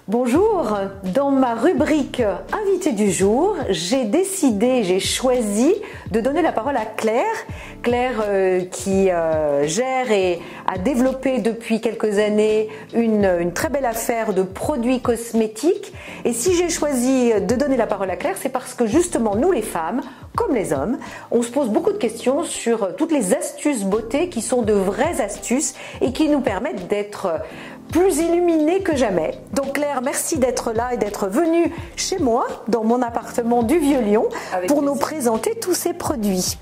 Bonjour, dans ma rubrique Invité du jour, j'ai choisi de donner la parole à Claire. Claire qui gère et a développé depuis quelques années une très belle affaire de produits cosmétiques. Et si j'ai choisi de donner la parole à Claire, c'est parce que justement nous les femmes, comme les hommes, on se pose beaucoup de questions sur toutes les astuces beauté qui sont de vraies astuces et qui nous permettent d'être plus illuminés que jamais. Donc Claire, merci d'être là et d'être venue chez moi, dans mon appartement du Vieux-Lyon, pour nous présenter tous ces produits.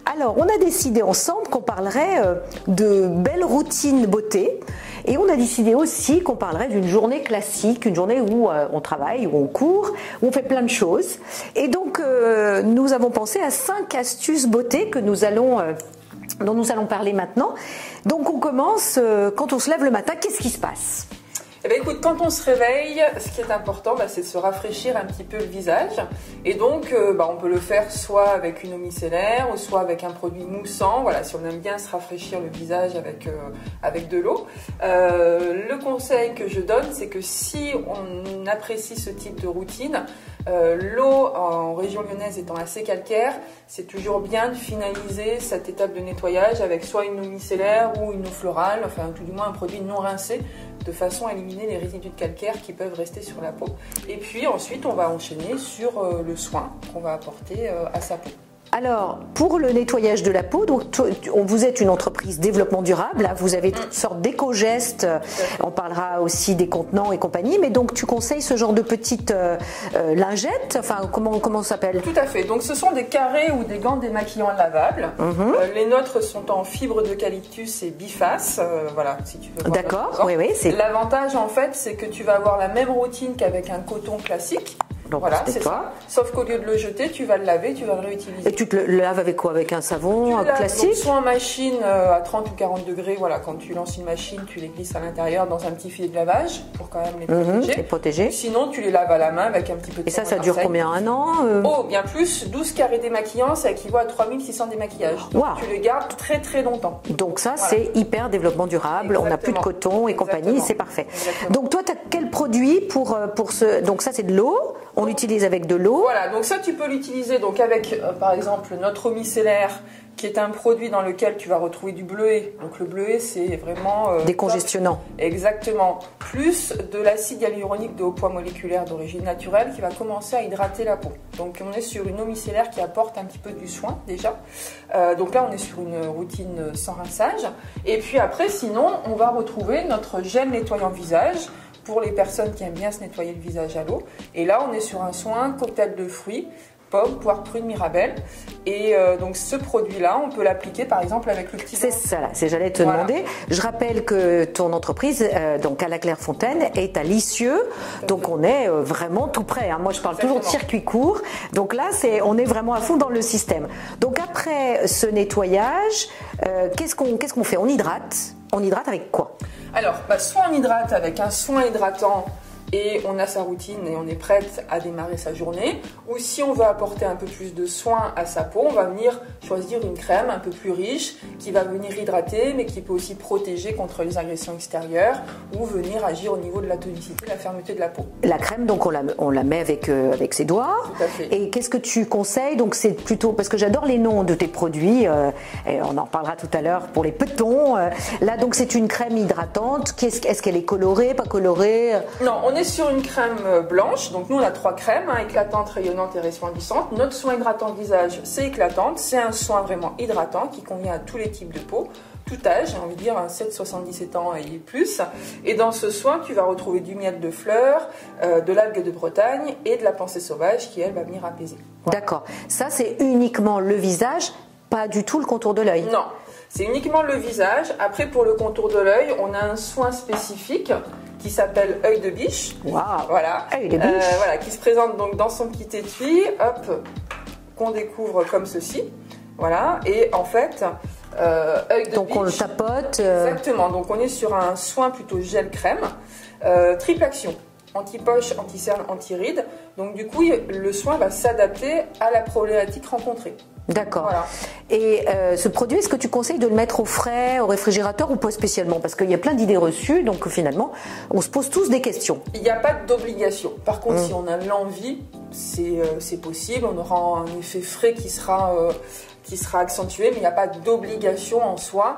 Alors, on a décidé ensemble qu'on parlerait de belles routines beauté et on a décidé aussi qu'on parlerait d'une journée classique, une journée où on travaille, où on court, où on fait plein de choses. Et donc, nous avons pensé à 5 astuces beauté que dont nous allons parler maintenant. Donc on commence, quand on se lève le matin, qu'est-ce qui se passe ? Eh bien, écoute, quand on se réveille, ce qui est important, c'est de se rafraîchir un petit peu le visage. Et donc, on peut le faire soit avec une eau micellaire ou soit avec un produit moussant. Voilà, si on aime bien se rafraîchir le visage avec de l'eau. Le conseil que je donne, c'est que si on apprécie ce type de routine, l'eau en région lyonnaise étant assez calcaire, c'est toujours bien de finaliser cette étape de nettoyage avec soit une eau micellaire ou une eau florale, enfin tout du moins un produit non rincé, de façon à éliminer les résidus de calcaire qui peuvent rester sur la peau. Et puis ensuite, on va enchaîner sur le soin qu'on va apporter à sa peau. Alors, pour le nettoyage de la peau, donc vous êtes une entreprise développement durable, là, vous avez toutes sortes d'éco-gestes, on parlera aussi des contenants et compagnie, mais donc tu conseilles ce genre de petites lingettes, enfin comment ça s'appelle ? Tout à fait, donc ce sont des carrés ou des gants démaquillants lavables. Les nôtres sont en fibre d'eucalyptus et biface, voilà, si tu veux voir. D'accord, oui. L'avantage en fait, c'est que tu vas avoir la même routine qu'avec un coton classique. Donc, voilà, c'est ça. Sauf qu'au lieu de le jeter, tu vas le laver, tu vas le réutiliser. Et tu te le laves avec quoi ? Avec un savon classique ? Donc, soit en machine à 30 ou 40 degrés, voilà, quand tu lances une machine, tu les glisses à l'intérieur dans un petit filet de lavage pour quand même les protéger. Sinon, tu les laves à la main avec un petit peu de savon. Et ça dure combien ? Un an Oh, bien plus. 12 carrés démaquillants, ça équivaut à 3600 démaquillages. Wow. Tu les gardes très très longtemps. Donc ça, c'est hyper développement durable. Exactement. On n'a plus de coton et compagnie, c'est parfait. Exactement. Donc toi, tu as quel produit pour ce... Donc ça, c'est de l'eau. On l'utilise avec de l'eau. Voilà, donc ça tu peux l'utiliser donc avec par exemple notre eau micellaire qui est un produit dans lequel tu vas retrouver du bleuet. Donc le bleuet c'est vraiment... décongestionnant. Exactement. Plus de l'acide hyaluronique de haut poids moléculaire d'origine naturelle qui va commencer à hydrater la peau. Donc on est sur une eau micellaire qui apporte un petit peu du soin déjà. Donc là on est sur une routine sans rinçage. Et puis après sinon on va retrouver notre gel nettoyant visage pour les personnes qui aiment bien se nettoyer le visage à l'eau. Et là, on est sur un soin cocktail de fruits, pommes, poires, prunes, mirabelle. Et donc, ce produit-là, on peut l'appliquer, par exemple, avec le petit... C'est ça, là. J'allais te demander. Je rappelle que ton entreprise, donc à la Clairefontaine, est à Lisieux. Donc, on est vraiment tout près. Moi, je parle toujours de circuit court. Donc là, on est vraiment à fond dans le système. Donc, après ce nettoyage, qu'est-ce qu'on fait ? On hydrate. On hydrate avec quoi ? Alors, soit on hydrate avec un soin hydratant et on a sa routine et on est prête à démarrer sa journée, ou si on veut apporter un peu plus de soin à sa peau, on va venir choisir une crème un peu plus riche qui va venir hydrater mais qui peut aussi protéger contre les agressions extérieures ou venir agir au niveau de la tonicité, la fermeté de la peau. La crème, donc on la met avec ses doigts. Tout à fait. Et qu'est-ce que tu conseilles ? Donc c'est plutôt, parce que j'adore les noms de tes produits, et on en reparlera tout à l'heure pour les petons. Là donc c'est une crème hydratante. Est-ce qu'elle est colorée, pas colorée ? Non, on est sur une crème blanche, donc nous on a 3 crèmes, éclatante, rayonnante et resplendissante. Notre soin hydratant visage, c'est éclatante, c'est un soin vraiment hydratant qui convient à tous les types de peau, tout âge, j'ai envie de dire 7-77 ans et plus. Et dans ce soin, tu vas retrouver du miel de fleurs, de l'algue de Bretagne et de la pensée sauvage qui elle va venir apaiser. Voilà. D'accord, ça c'est uniquement le visage, pas du tout le contour de l'œil. Non, c'est uniquement le visage. Après pour le contour de l'œil, on a un soin spécifique qui s'appelle œil de biche. Waouh. Voilà. Œil de biche. Voilà, qui se présente donc dans son petit étui, hop, qu'on découvre comme ceci. Voilà. Et en fait, œil de biche. Donc on le tapote. Exactement. Donc on est sur un soin plutôt gel crème, triple action. anti-poche, anti-cerne, anti-rides. Donc du coup, le soin va s'adapter à la problématique rencontrée. D'accord. Voilà. Et ce produit, est-ce que tu conseilles de le mettre au frais, au réfrigérateur ou pas spécialement? Parce qu'il y a plein d'idées reçues, donc finalement, on se pose tous des questions. Il n'y a pas d'obligation. Par contre, si on a l'envie, c'est possible. On aura un effet frais qui sera accentué, mais il n'y a pas d'obligation en soi.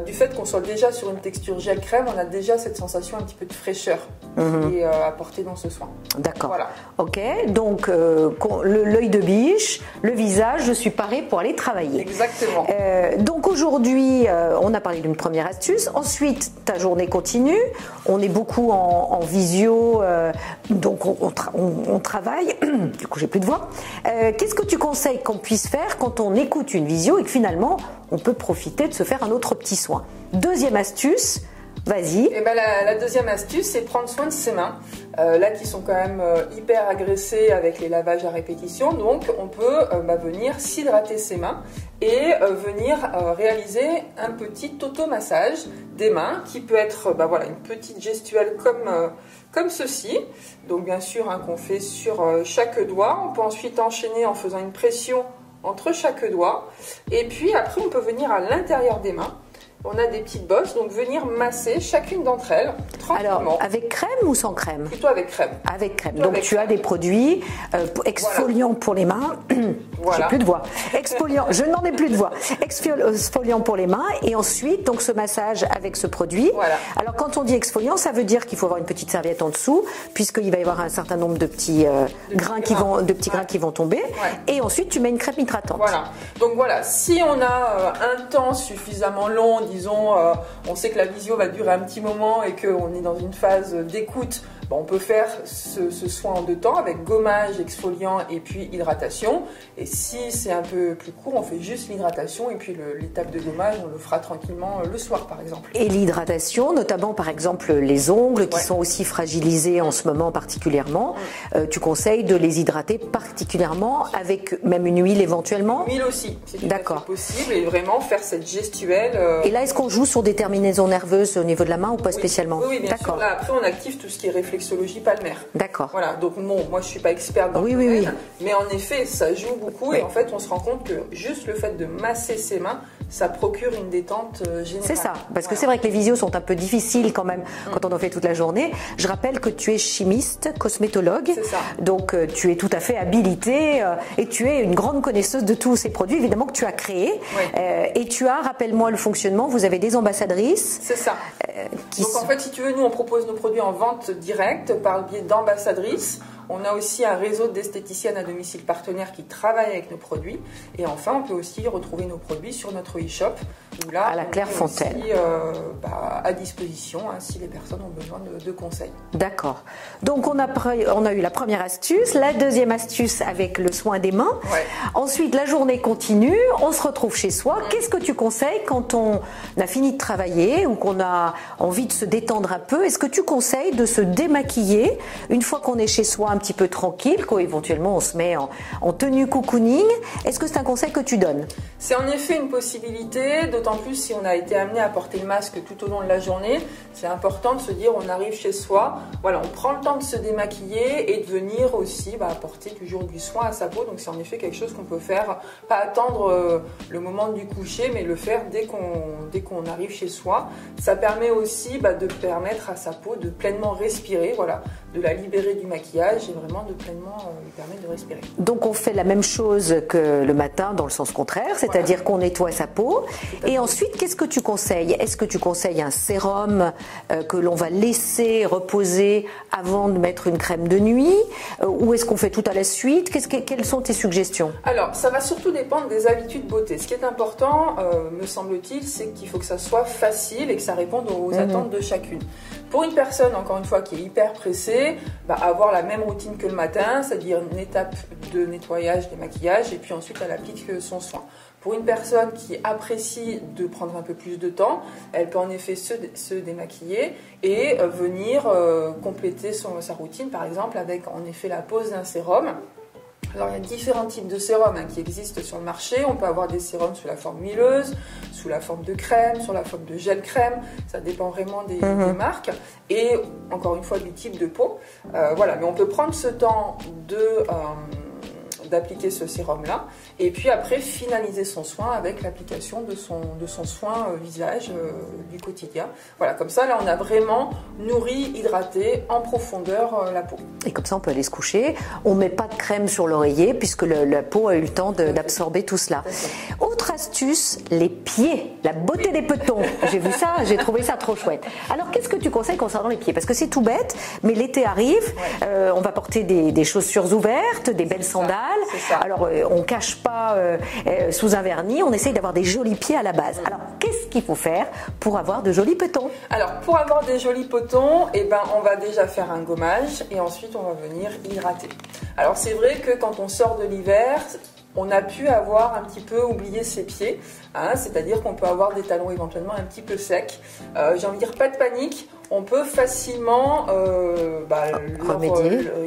Du fait qu'on soit déjà sur une texture gel crème, on a déjà cette sensation un petit peu de fraîcheur qui est apportée dans ce soin. D'accord. Voilà. Ok, donc l'œil de biche, le visage, je suis parée pour aller travailler. Exactement. Donc aujourd'hui, on a parlé d'une première astuce. Ensuite, ta journée continue. On est beaucoup en visio, donc on travaille. Du coup, j'ai plus de voix. Qu'est-ce que tu conseilles qu'on puisse faire quand on écoute une visio et que finalement, on peut profiter de se faire un autre petit soin? Deuxième astuce. Vas-y. Et ben la deuxième astuce, c'est prendre soin de ses mains, là qui sont quand même hyper agressées avec les lavages à répétition. Donc on peut venir s'hydrater ses mains et venir réaliser un petit automassage des mains qui peut être une petite gestuelle comme ceci. Donc bien sûr qu'on fait sur chaque doigt. On peut ensuite enchaîner en faisant une pression entre chaque doigt. Et puis après on peut venir à l'intérieur des mains. On a des petites bosses, donc venir masser chacune d'entre elles tranquillement. Alors, avec crème ou sans crème? Plutôt avec crème. Avec crème. Donc tu as des produits exfoliants pour les mains. J'ai plus de voix. Exfoliant, je n'en ai plus de voix. Exfoliant pour les mains et ensuite donc ce massage avec ce produit. Voilà. Alors quand on dit exfoliant, ça veut dire qu'il faut avoir une petite serviette en dessous puisqu'il va y avoir un certain nombre de petits grains qui vont tomber. Ouais. Et ensuite tu mets une crème hydratante. Voilà. Donc voilà, si on a un temps suffisamment long, disons, on sait que la visio va durer un petit moment et qu'on est dans une phase d'écoute, on peut faire ce soin en 2 temps avec gommage, exfoliant et puis hydratation. Et si c'est un peu plus court, on fait juste l'hydratation et puis l'étape de gommage, on le fera tranquillement le soir par exemple. Et l'hydratation, notamment par exemple les ongles qui sont aussi fragilisés en ce moment particulièrement, tu conseilles de les hydrater particulièrement avec même une huile éventuellement? Une huile aussi, c'est tout à fait possible et vraiment faire cette gestuelle. Et là, est-ce qu'on joue sur des terminaisons nerveuses au niveau de la main ou pas spécialement? Oui, bien sûr. Là, après, on active tout ce qui est réflexologie palmaire. D'accord. Voilà, donc bon, moi je suis pas experte dans le domaine, mais en effet, ça joue beaucoup et en fait, on se rend compte que juste le fait de masser ses mains, ça procure une détente générale. C'est ça, parce que c'est vrai que les visios sont un peu difficiles quand même quand on en fait toute la journée. Je rappelle que tu es chimiste, cosmétologue, c'est ça. Donc tu es tout à fait habilitée et tu es une grande connaisseuse de tous ces produits, évidemment que tu as créés. Et tu as, rappelle-moi le fonctionnement, vous avez des ambassadrices. C'est ça. Donc en fait, si tu veux, nous on propose nos produits en vente directe par le biais d'ambassadrices. On a aussi un réseau d'esthéticiennes à domicile partenaires qui travaillent avec nos produits. Et enfin, on peut aussi retrouver nos produits sur notre e-shop. Où là, à la Clairefontaine. Aussi, à disposition si les personnes ont besoin de conseils. D'accord. Donc on a eu la première astuce, la deuxième astuce avec le soin des mains. Ouais. Ensuite, la journée continue, on se retrouve chez soi. Qu'est-ce que tu conseilles quand on a fini de travailler ou qu'on a envie de se détendre un peu? Est-ce que tu conseilles de se démaquiller une fois qu'on est chez soi un petit peu tranquille, qu'éventuellement on se met en tenue cocooning? Est-ce que c'est un conseil que tu donnes? C'est en effet une possibilité, d'autant plus si on a été amené à porter le masque tout au long de la journée. C'est important de se dire on arrive chez soi, voilà, on prend le temps de se démaquiller et de venir aussi apporter toujours du soin à sa peau. Donc c'est en effet quelque chose qu'on peut faire, pas attendre le moment du coucher, mais le faire dès qu'on arrive chez soi. Ça permet aussi de permettre à sa peau de pleinement respirer, voilà, de la libérer du maquillage et vraiment de pleinement lui permettre de respirer. Donc on fait la même chose que le matin dans le sens contraire, c'est-à-dire qu'on nettoie sa peau. Et ensuite, qu'est-ce que tu conseilles? Est-ce que tu conseilles un sérum que l'on va laisser reposer avant de mettre une crème de nuit? Ou est-ce qu'on fait tout à la suite? Quelles sont tes suggestions? Alors, ça va surtout dépendre des habitudes beauté. Ce qui est important, me semble-t-il, c'est qu'il faut que ça soit facile et que ça réponde aux attentes de chacune. Pour une personne, encore une fois, qui est hyper pressée, avoir la même routine que le matin, c'est-à-dire une étape de nettoyage, démaquillage, et puis ensuite elle applique son soin. Pour une personne qui apprécie de prendre un peu plus de temps, elle peut en effet se démaquiller et venir compléter sa routine, par exemple avec en effet la pose d'un sérum. Alors il y a différents types de sérums qui existent sur le marché. On peut avoir des sérums sous la forme huileuse, sous la forme de crème, sous la forme de gel crème. Ça dépend vraiment des marques et encore une fois du type de peau. Voilà, mais on peut prendre ce temps d'appliquer ce sérum-là et puis après finaliser son soin avec l'application de son soin visage du quotidien. Voilà, comme ça, là, on a vraiment nourri, hydraté en profondeur la peau. Et comme ça, on peut aller se coucher. On ne met pas de crème sur l'oreiller puisque la peau a eu le temps d'absorber tout cela. Autre astuce, les pieds, la beauté des petons. J'ai vu ça, j'ai trouvé ça trop chouette. Alors, qu'est-ce que tu conseilles concernant les pieds? Parce que c'est tout bête, mais l'été arrive, on va porter des chaussures ouvertes, des belles sandales. Alors, on ne cache pas sous un vernis, on essaye d'avoir des jolis pieds à la base. Alors, qu'est-ce qu'il faut faire pour avoir de jolis petons? Alors, pour avoir des jolis petons, eh ben, on va déjà faire un gommage et ensuite on va venir hydrater. Alors, c'est vrai que quand on sort de l'hiver, on a pu avoir un petit peu oublié ses pieds, hein, c'est-à-dire qu'on peut avoir des talons éventuellement un petit peu secs. J'ai envie de dire, pas de panique, on peut facilement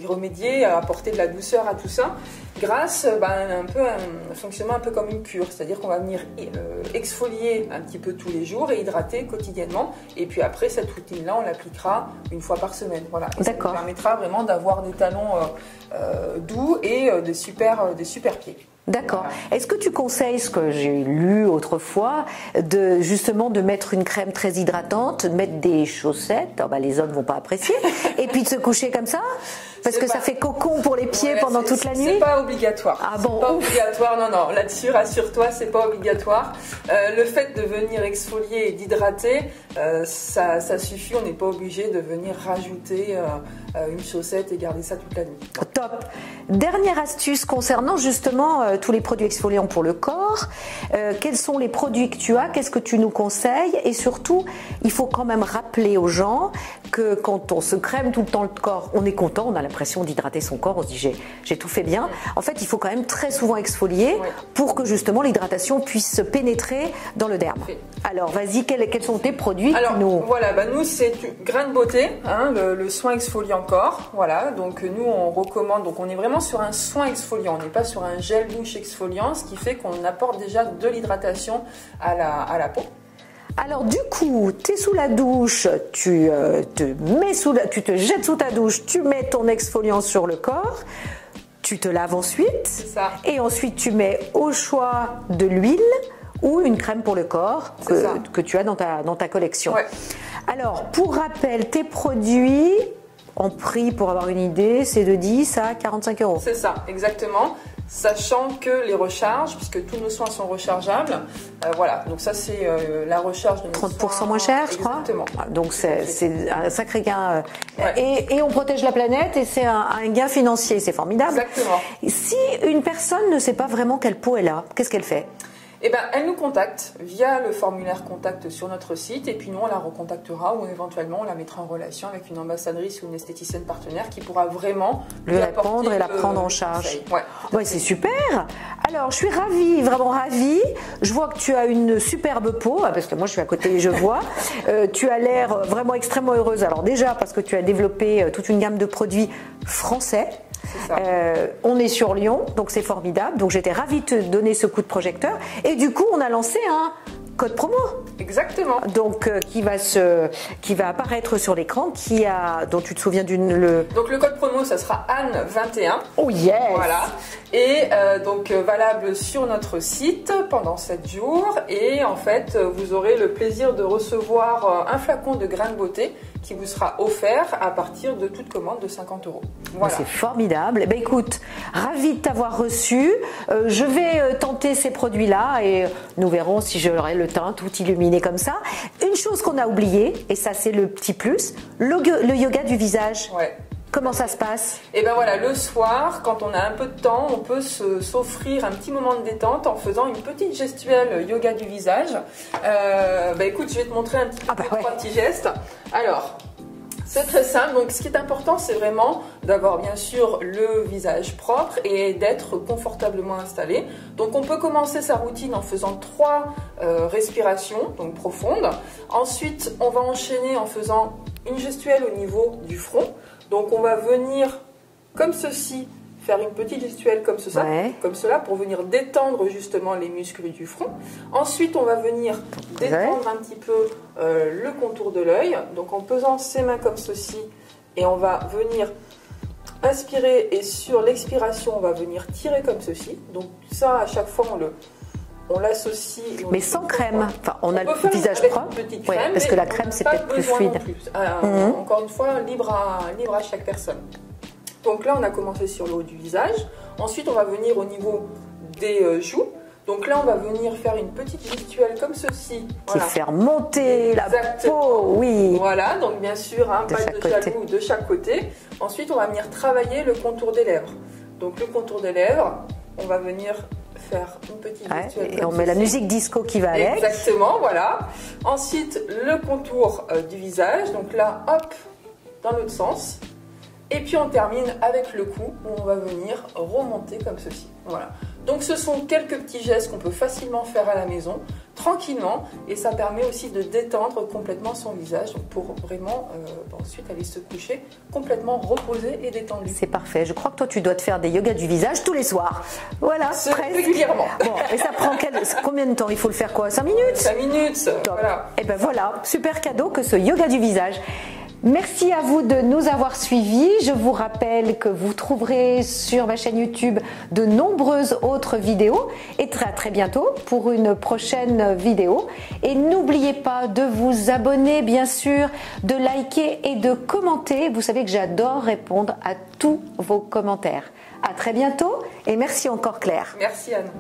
y remédier, apporter de la douceur à tout ça, grâce à un fonctionnement un peu comme une cure, c'est-à-dire qu'on va venir exfolier un petit peu tous les jours et hydrater quotidiennement, et puis après cette routine-là, on l'appliquera une fois par semaine. Voilà. Ça nous permettra vraiment d'avoir des talons doux et des super pieds. D'accord. Voilà. Est-ce que tu conseilles, ce que j'ai lu autrefois, justement de mettre une crème très hydratante, de mettre des chaussettes, les hommes ne vont pas apprécier, et puis de se coucher comme ça? Parce que ça fait cocon pour les pieds pendant toute la nuit? C'est pas obligatoire. Ah bon? C'est pas obligatoire, non. Là-dessus, rassure-toi, c'est pas obligatoire. Le fait de venir exfolier et d'hydrater, ça suffit. On n'est pas obligé de venir rajouter une chaussette et garder ça toute la nuit. Top. Dernière astuce concernant justement tous les produits exfoliants pour le corps. Quels sont les produits que tu as? Qu'est-ce que tu nous conseilles? Et surtout, il faut quand même rappeler aux gens que quand on se crème tout le temps le corps, on est content, on a l'impression d'hydrater son corps, on se dit j'ai tout fait bien. En fait, il faut quand même très souvent exfolier pour que justement l'hydratation puisse se pénétrer dans le derme. Alors, vas-y, quels sont tes produits? Alors, voilà, nous, c'est Grain de Beauté, hein, le soin exfoliant corps. Voilà, donc nous, on recommande, donc on est vraiment sur un soin exfoliant, on n'est pas sur un gel douche exfoliant, ce qui fait qu'on apporte déjà de l'hydratation à la peau. Alors du coup, tu es sous la douche, tu te jettes sous ta douche, tu mets ton exfoliant sur le corps, tu te laves ensuite, et ensuite tu mets au choix de l'huile ou une crème pour le corps que tu as dans ta collection. Ouais. Alors, pour rappel, tes produits en prix, pour avoir une idée, c'est de 10 à 45 €. C'est ça, exactement. Sachant que les recharges, puisque tous nos soins sont rechargeables, voilà, donc ça c'est la recharge de nos 30% soins. moins cher, je crois. Exactement. Donc c'est un sacré gain. Et on protège la planète et c'est un gain financier, c'est formidable. Exactement. Si une personne ne sait pas vraiment quelle peau elle a, qu'est-ce qu'elle fait? Eh ben, elle nous contacte via le formulaire contact sur notre site et puis nous on la recontactera ou éventuellement on la mettra en relation avec une ambassadrice ou une esthéticienne partenaire qui pourra vraiment lui répondre et la prendre en charge. Ouais, c'est super. Alors je suis ravie, vraiment ravie. Je vois que tu as une superbe peau parce que moi je suis à côté et je vois. Tu as l'air vraiment extrêmement heureuse. Alors déjà parce que tu as développé toute une gamme de produits français. On est sur Lyon, donc c'est formidable. Donc j'étais ravie de te donner ce coup de projecteur. Et du coup, on a lancé un code promo. Exactement. Donc qui va apparaître sur l'écran, dont tu te souviens Donc le code promo, ça sera Anne21. Oh yes. Voilà. Et donc valable sur notre site pendant 7 jours. Et en fait, vous aurez le plaisir de recevoir un flacon de Grain de Beauté qui vous sera offert à partir de toute commande de 50 €. Voilà. C'est formidable. Eh ben, écoute, ravie de t'avoir reçu. Je vais tenter ces produits-là et nous verrons si j'aurai le teint tout illuminé comme ça. Une chose qu'on a oubliée, et ça c'est le petit plus, le yoga du visage. Ouais. Comment ça se passe? Et ben voilà, le soir, quand on a un peu de temps, on peut s'offrir un petit moment de détente en faisant une petite gestuelle yoga du visage. Écoute, je vais te montrer un petit peu trois petits gestes. Alors, c'est très simple. Donc, ce qui est important, c'est vraiment d'avoir bien sûr le visage propre et d'être confortablement installé. Donc, on peut commencer sa routine en faisant 3 respirations, donc profondes. Ensuite, on va enchaîner en faisant une gestuelle au niveau du front. Donc on va venir, comme ceci, faire une petite gestuelle comme cela, comme cela pour venir détendre justement les muscles du front. Ensuite, on va venir détendre un petit peu le contour de l'œil. Donc en posant ses mains comme ceci, et on va venir inspirer, et sur l'expiration, on va venir tirer comme ceci. Donc ça, à chaque fois, on l'associe. Mais sans crème. Enfin, on a le visage propre. Crème, parce que la crème, c'est peut-être plus fluide. Encore une fois, libre à chaque personne. Donc là, on a commencé sur le haut du visage. Ensuite, on va venir au niveau des joues. Donc là, on va venir faire une petite gestuelle comme ceci. Qui fait remonter la peau, oui. Voilà, donc bien sûr, un pas de jaloux de chaque côté. Ensuite, on va venir travailler le contour des lèvres. Donc le contour des lèvres, on va venir faire une petite gestuelle. Et on met la musique disco qui va avec. Exactement, voilà. Ensuite, le contour du visage. Donc là, hop, dans l'autre sens. Et puis on termine avec le cou où on va venir remonter comme ceci. Voilà. Donc ce sont quelques petits gestes qu'on peut facilement faire à la maison, tranquillement, et ça permet aussi de détendre complètement son visage pour vraiment ensuite aller se coucher complètement reposé et détendu. C'est parfait. Je crois que toi tu dois te faire des yogas du visage tous les soirs. Voilà, presque. Régulièrement. Bon, et ça prend combien de temps? Il faut le faire quoi? 5 minutes? 5 minutes. Top. Voilà. Et ben voilà, super cadeau que ce yoga du visage. Merci à vous de nous avoir suivis. Je vous rappelle que vous trouverez sur ma chaîne YouTube de nombreuses autres vidéos et très bientôt pour une prochaine vidéo. Et n'oubliez pas de vous abonner, bien sûr, de liker et de commenter. Vous savez que j'adore répondre à tous vos commentaires. À très bientôt et merci encore Claire. Merci Anne.